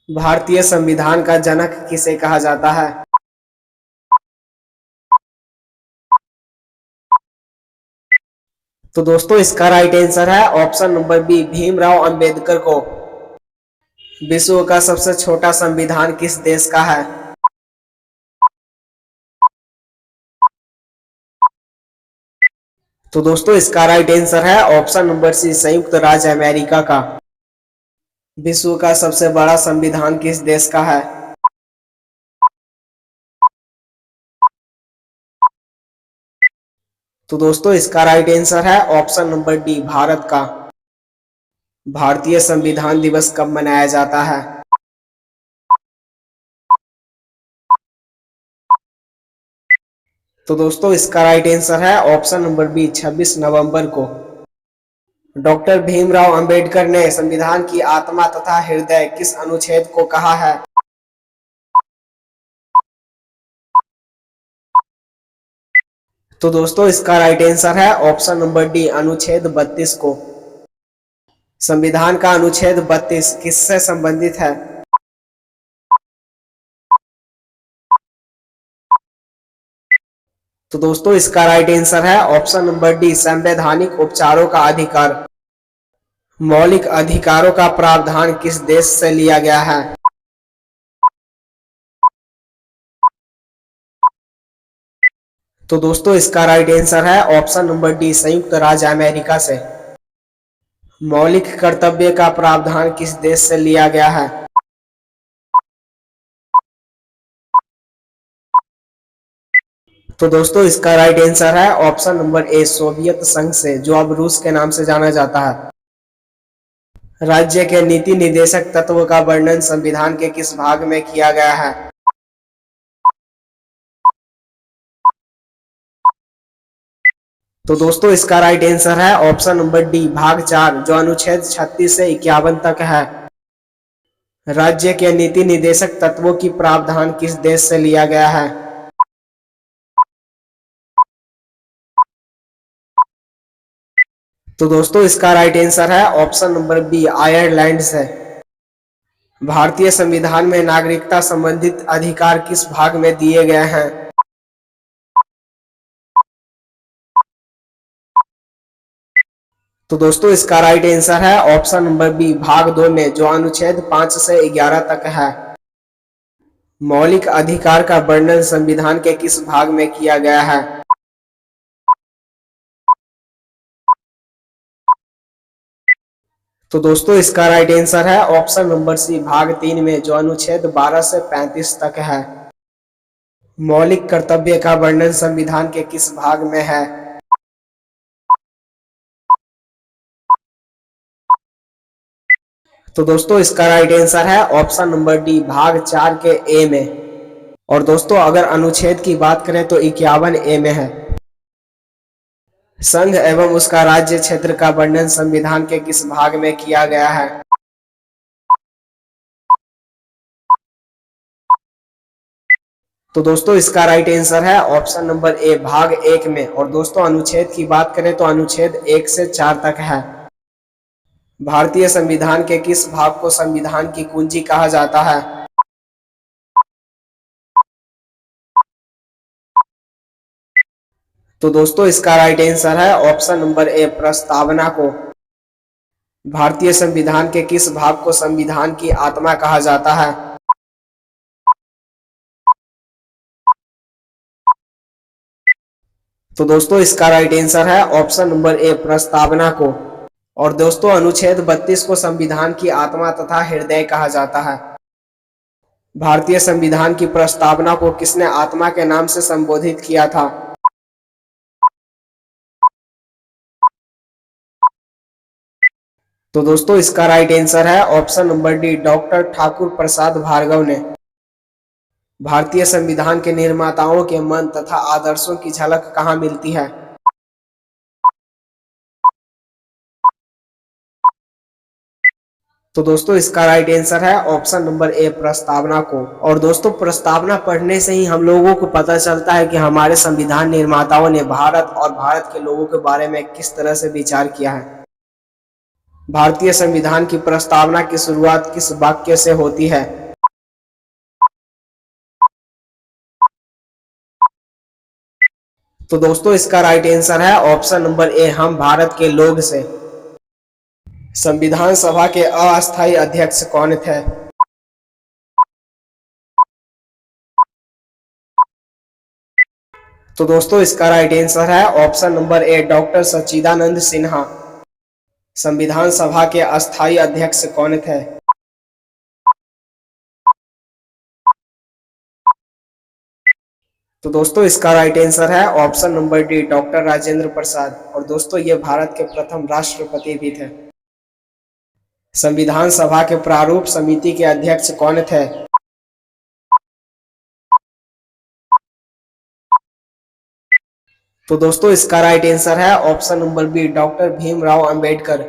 भारतीय संविधान का जनक किसे कहा जाता है? तो दोस्तों इसका राइट आंसर है option number B, Bhimrao Ambedkar को। विश्व का सबसे छोटा संविधान किस देश का है? तो दोस्तों इसका राइट आंसर है ऑप्शन नंबर सी, संयुक्त राज्य अमेरिका का। विश्व का सबसे बड़ा संविधान किस देश का है? तो दोस्तों इसका राइट आंसर है ऑप्शन नंबर डी, भारत का। भारतीय संविधान दिवस कब मनाया जाता है? तो दोस्तों इसका राइट आंसर है ऑप्शन नंबर बी, 26 नवंबर को। डॉक्टर भीमराव अंबेडकर ने संविधान की आत्मा तथा हृदय किस अनुच्छेद को कहा है? तो दोस्तों इसका राइट आंसर है ऑप्शन नंबर डी, अनुच्छेद 32 को। संविधान का अनुच्छेद 32 किससे संबंधित है? तो दोस्तों इसका राइट आंसर है ऑप्शन नंबर डी, संवैधानिक उपचारों का अधिकार। मौलिक अधिकारों का प्रावधान किस देश से लिया गया है? तो दोस्तों इसका राइट आंसर है ऑप्शन नंबर डी, संयुक्त राज्य अमेरिका से। मौलिक कर्तव्य का प्रावधान किस देश से लिया गया है? तो दोस्तों इसका राइट आंसर है ऑप्शन नंबर ए, सोवियत संघ से, जो अब रूस के नाम से जाना जाता है। राज्य के नीति निर्देशक तत्व का वर्णन संविधान के किस भाग में किया गया है? तो दोस्तों इसका राइट आंसर है ऑप्शन नंबर डी, भाग 4, जो अनुच्छेद 36 से 51 तक है। राज्य के नीति निर्देशक तत्वों की प्रावधान किस देश से लिया गया है? तो दोस्तों इसका राइट आंसर है ऑप्शन नंबर बी, आयरलैंड से। भारतीय संविधान में नागरिकता संबंधित अधिकार किस भाग में दिए गए हैं? तो दोस्तों इसका राइट आंसर है ऑप्शन नंबर बी, भाग 2 में, जो अनुच्छेद 5 से 11 तक है। मौलिक अधिकार का वर्णन संविधान के किस भाग में किया गया है? तो दोस्तों इसका राइट आंसर है ऑप्शन नंबर सी, भाग 3 में, जो अनुच्छेद 12 से 35 तक है। मौलिक कर्तव्य का वर्णन संविधान के किस भाग में है? तो दोस्तों इसका राइट आंसर है ऑप्शन नंबर डी, भाग 4 के ए में। और दोस्तों अगर अनुच्छेद की बात करें तो 51 ए में है। संघ एवं उसका राज्य क्षेत्र का वर्णन संविधान के किस भाग में किया गया है? तो दोस्तों इसका राइट आंसर है ऑप्शन नंबर ए, भाग 1 में। और दोस्तों अनुच्छेद की बात करें तो अनुच्छेद 1 से 4 तक है। भारतीय संविधान के किस भाग को संविधान की कुंजी कहा जाता है? तो दोस्तों इसका राइट आंसर है ऑप्शन नंबर ए, प्रस्तावना को। भारतीय संविधान के किस भाग को संविधान की आत्मा कहा जाता है? तो दोस्तों इसका राइट आंसर है ऑप्शन नंबर ए, प्रस्तावना को। और दोस्तों अनुच्छेद 32 को संविधान की आत्मा तथा हृदय कहा जाता है। भारतीय संविधान की प्रस्तावना को किसने आत्मा के नाम से संबोधित किया था? तो दोस्तों इसका राइट आंसर है option number D, doctor Thakur Prasad Bhargava ने। भारतीय संविधान के निर्माताओं के मन तथा आदर्शों की झलक कहाँ मिलती है? तो दोस्तों इसका राइट आंसर है ऑप्शन नंबर ए, प्रस्तावना को। और दोस्तों प्रस्तावना पढ़ने से ही हम लोगों को पता चलता है कि हमारे संविधान निर्माताओं ने भारत और भारत के लोगों के बारे में किस तरह से विचार किया है। भारतीय संविधान की प्रस्तावना की शुरुआत किस वाक्य से होती है? तो दोस्तों इसका राइट आंसर है ऑप्शन नंबर ए, हम भारत के लोग से। संविधान सभा के अस्थायी अध्यक्ष कौन थे? तो दोस्तों इसका राइट आंसर है ऑप्शन नंबर ए, डॉक्टर सच्चिदानंद सिन्हा। संविधान सभा के अस्थायी अध्यक्ष कौन थे? तो दोस्तों इसका राइट आंसर है option number D, doctor Rajendra Prasad. और दोस्तों ये भारत के प्रथम राष्ट्रपति भी थे। संविधान सभा के प्रारूप समिति के अध्यक्ष कौन थे? तो दोस्तों इसका राइट आंसर है option number B, doctor Bhimrao Ambedkar.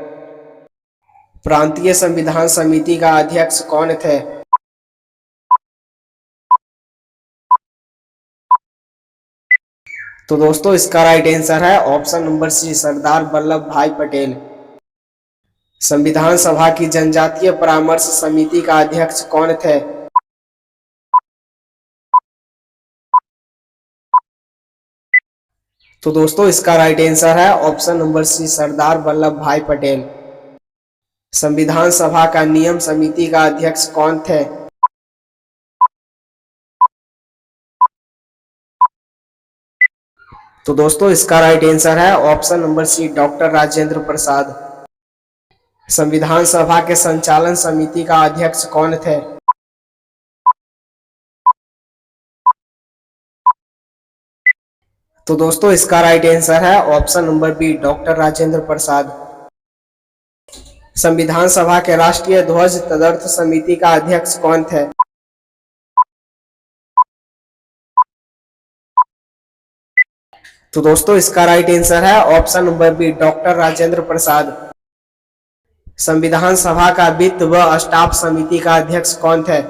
प्रांतीय संविधान समिति का अध्यक्ष कौन थे? तो दोस्तों इसका राइट आंसर है ऑप्शन नंबर सी, सरदार वल्लभ भाई पटेल। संविधान सभा की जनजातीय परामर्श समिति का अध्यक्ष कौन थे? तो दोस्तों इसका राइट आंसर है ऑप्शन नंबर सी, सरदार वल्लभ भाई पटेल। संविधान सभा का नियम समिति का अध्यक्ष कौन थे? तो दोस्तों इसका राइट आंसर है option number C, doctor Rajendra Prasad. संविधान सभा के संचालन समिति का अध्यक्ष कौन थे? तो दोस्तों इसका राइट आंसर है option number B, doctor Rajendra Prasad. संविधान सभा के राष्ट्रीय ध्वज तदर्थ समिति का अध्यक्ष कौन थे? तो दोस्तों इसका राइट आंसर है option number B, doctor Rajendra Prasad. संविधान सभा का वित्त व स्टाफ समिति का अध्यक्ष कौन थे?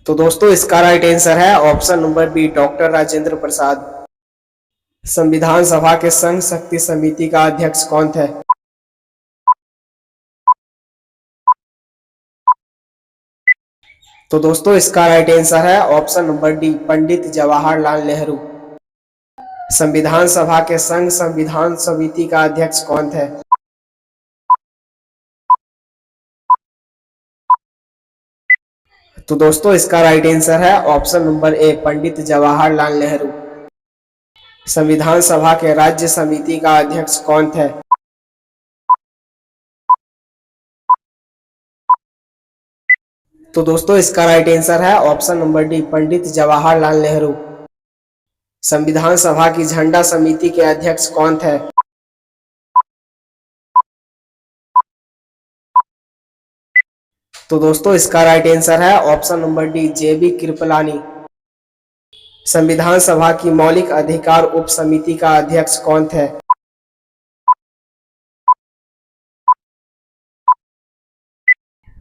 तो दोस्तों इसका राइट आंसर है option number B, doctor Rajendra Prasad. संविधान सभा के संघ शक्ति समिति का अध्यक्ष कौन थे? तो दोस्तों इसका राइट आंसर है option number D, Pandit Jawaharlal Nehru. संविधान सभा के संघ संविधान समिति का अध्यक्ष कौन थे? तो दोस्तों इसका राइट आंसर है ऑप्शन नंबर ए, पंडित जवाहरलाल नेहरू। संविधान सभा के राज्य समिति का अध्यक्ष कौन थे? तो दोस्तों इसका राइट आंसर है option number D, Pandit Jawaharlal Nehru. संविधान सभा की झंडा समिति के अध्यक्ष कौन थे? तो दोस्तों इसका राइट आंसर है ऑप्शन नंबर डी, जेबी कृपलानी। संविधान सभा की मौलिक अधिकार उप समिति का अध्यक्ष कौन थे?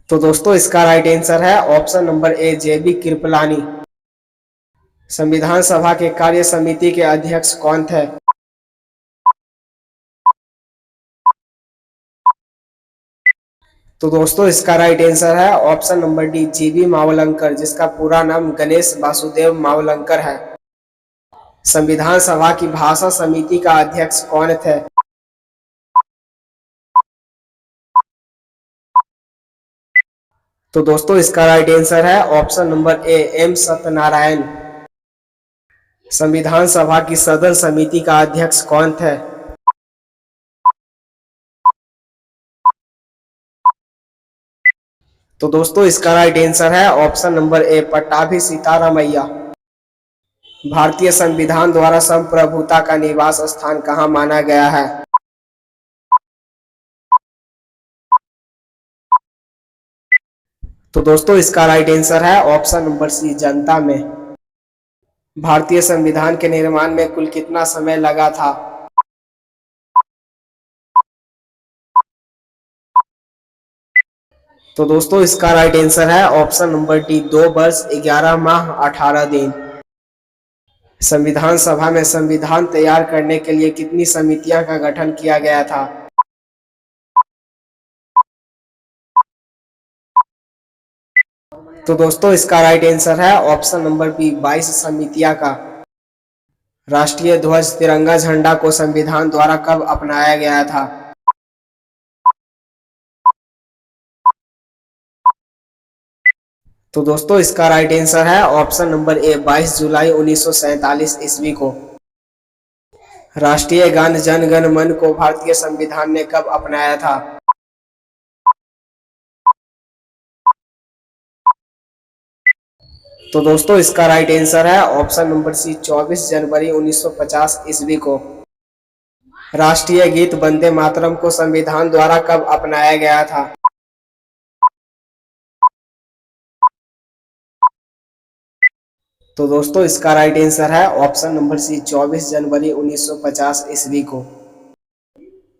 तो दोस्तों इसका राइट आंसर है ऑप्शन नंबर ए, जेबी कृपलानी। संविधान सभा के कार्य समिति के अध्यक्ष कौन थे? तो दोस्तों इसका राइट आंसर है ऑप्शन नंबर डी, जीवी मावलंकर, जिसका पूरा नाम गणेश वासुदेव मावलंकर है। संविधान सभा की भाषा समिति का अध्यक्ष कौन थे? तो दोस्तों इसका राइट आंसर है option number A, M Satyanarayan. संविधान सभा की सदन समिति का अध्यक्ष कौन थे? तो दोस्तों इसका राइट आंसर है ऑप्शन नंबर ए, पट्टाभी सीतारामैया। भारतीय संविधान द्वारा संप्रभुता का निवास स्थान कहाँ माना गया है? तो दोस्तों इसका राइट आंसर है ऑप्शन नंबर सी, जनता में। भारतीय संविधान के निर्माण में कुल कितना समय लगा था? तो दोस्तों इसका राइट आंसर है ऑप्शन नंबर डी, 2 वर्ष 11 माह 18 दिन। संविधान सभा में संविधान तैयार करने के लिए कितनी समितियां का गठन किया गया था? तो दोस्तों इसका राइट आंसर है ऑप्शन नंबर बी 22 समितियां का। राष्ट्रीय ध्वज तिरंगा झंडा को संविधान द्वारा कब अपनाया गया था? तो दोस्तों इसका राइट आंसर है ऑप्शन नंबर ए 22 जुलाई 1947 ईस्वी को। राष्ट्रीय गान जन गण मन को भारतीय संविधान ने कब अपनाया था? तो दोस्तों इसका राइट आंसर है ऑप्शन नंबर सी 24 जनवरी 1950 ईस्वी को। राष्ट्रीय गीत वंदे मातरम को संविधान द्वारा कब अपनाया गया था? तो दोस्तों इसका राइट आंसर है ऑप्शन नंबर सी 24 जनवरी 1950 ईस्वी को।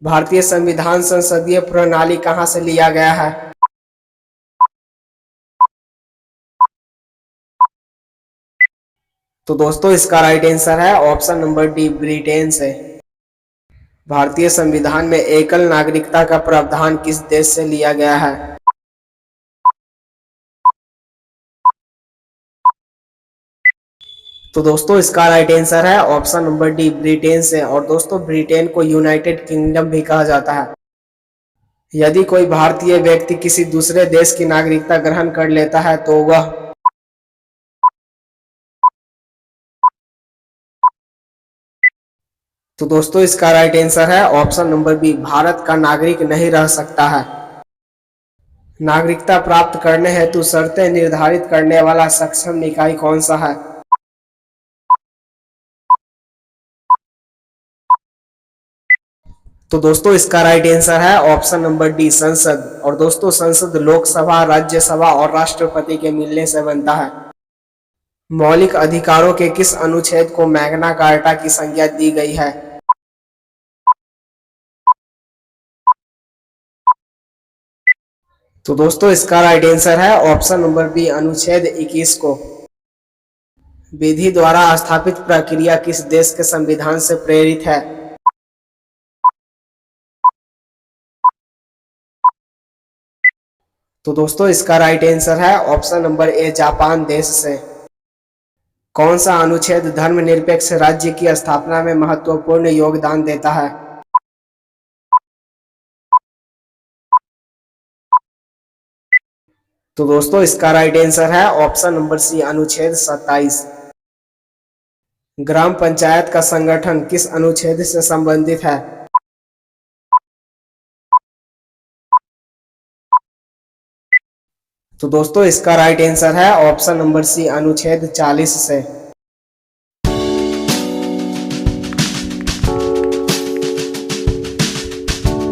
भारतीय संविधान संसदीय प्रणाली कहां से लिया गया है? तो दोस्तों इसका राइट आंसर है ऑप्शन नंबर डी ब्रिटेन से। भारतीय संविधान में एकल नागरिकता का प्रावधान किस देश से लिया गया है? तो दोस्तों इसका राइट आंसर है ऑप्शन नंबर डी ब्रिटेन से। और दोस्तों ब्रिटेन को यूनाइटेड किंगडम भी कहा जाता है। यदि कोई भारतीय व्यक्ति किसी दूसरे देश की नागरिकता ग्रहण कर लेता है तो वह तो दोस्तों इसका राइट आंसर है ऑप्शन नंबर बी भारत का नागरिक नहीं रह सकता है। नागरिकता प्राप्त करने हेतु शर्तें निर्धारित करने वाला सक्षम निकाय कौन सा है? तो दोस्तों इसका राइट आंसर है ऑप्शन नंबर डी संसद। और दोस्तों संसद लोकसभा, राज्यसभा और राष्ट्रपति के मिलने से बनता है। मौलिक अधिकारों के किस अनुच्छेद को मैग्ना कार्टा की संज्ञा दी गई है? तो दोस्तों इसका राइट आंसर है ऑप्शन नंबर बी अनुच्छेद 21 को। विधि द्वारा स्थापित प्रक्रिया किस देश के संविधान से प्रेरित है? तो दोस्तों इसका राइट आंसर है ऑप्शन नंबर ए जापान देश से। कौन सा अनुच्छेद धर्मनिरपेक्ष राज्य की स्थापना में महत्वपूर्ण योगदान देता है? तो दोस्तों इसका राइट आंसर है ऑप्शन नंबर सी अनुच्छेद 27। ग्राम पंचायत का संगठन किस अनुच्छेद से संबंधित है? तो दोस्तों इसका राइट आंसर है ऑप्शन नंबर सी अनुच्छेद 40 से।